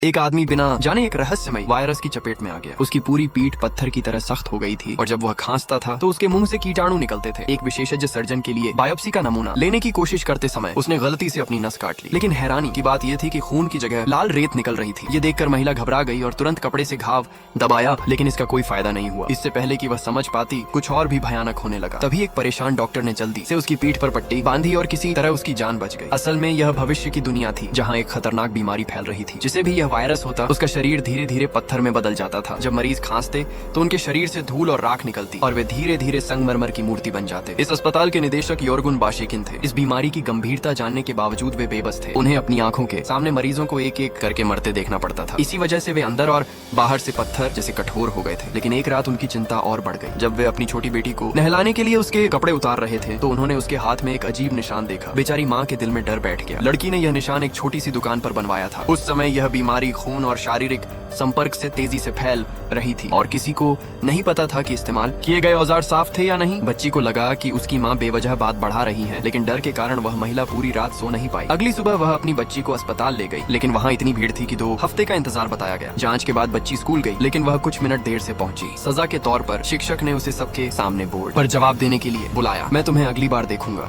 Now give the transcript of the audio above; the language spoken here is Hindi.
एक आदमी बिना जाने एक रहस्यमय वायरस की चपेट में आ गया। उसकी पूरी पीठ पत्थर की तरह सख्त हो गई थी और जब वह खांसता था तो उसके मुंह से कीटाणु निकलते थे। एक विशेषज्ञ सर्जन के लिए बायोप्सी का नमूना लेने की कोशिश करते समय उसने गलती से अपनी नस काट ली। लेकिन हैरानी की बात यह थी कि खून की जगह लाल रेत निकल रही थी। ये देखकर महिला घबरा गई और तुरंत कपड़े से घाव दबाया, लेकिन इसका कोई फायदा नहीं हुआ। इससे पहले कि वह समझ पाती कुछ और भी भयानक होने लगा। तभी एक परेशान डॉक्टर ने जल्दी से उसकी पीठ पर पट्टी बांधी और किसी तरह उसकी जान बच गई। असल में यह भविष्य की दुनिया थी जहाँ एक खतरनाक बीमारी फैल रही थी। जिसे भी यह वायरस होता उसका शरीर धीरे धीरे पत्थर में बदल जाता था। जब मरीज खांसते तो उनके शरीर से धूल और राख निकलती और वे धीरे धीरे संगमरमर की मूर्ति बन जाते। इस अस्पताल के निदेशक योरगुन बाशिकिन थे। इस बीमारी की गंभीरता जानने के बावजूद वे बेबस थे। उन्हें अपनी आंखों के सामने मरीजों को एक एक करके मरते देखना पड़ता था। इसी वजह से वे अंदर और बाहर से पत्थर जैसे कठोर हो गए थे। लेकिन एक रात उनकी चिंता और बढ़ गई। जब वे अपनी छोटी बेटी को नहलाने के लिए उसके कपड़े उतार रहे थे तो उन्होंने उसके हाथ में एक अजीब निशान देखा। बेचारी माँ के दिल में डर बैठ गया। लड़की ने यह निशान एक छोटी सी दुकान पर बनवाया था। उस समय यह बीमारी खून और शारीरिक संपर्क से तेजी से फैल रही थी और किसी को नहीं पता था कि इस्तेमाल किए गए औजार साफ थे या नहीं। बच्ची को लगा कि उसकी माँ बेवजह बात बढ़ा रही है, लेकिन डर के कारण वह महिला पूरी रात सो नहीं पाई। अगली सुबह वह अपनी बच्ची को अस्पताल ले गई, लेकिन वहाँ इतनी भीड़ थी कि 2 हफ्ते का इंतजार बताया गया। जांच के बाद बच्ची स्कूल गई, लेकिन वह कुछ मिनट देर से पहुंची। सजा के तौर पर शिक्षक ने उसे सबके सामने बोर्ड पर जवाब देने के लिए बुलाया। मैं तुम्हें अगली बार देखूंगा।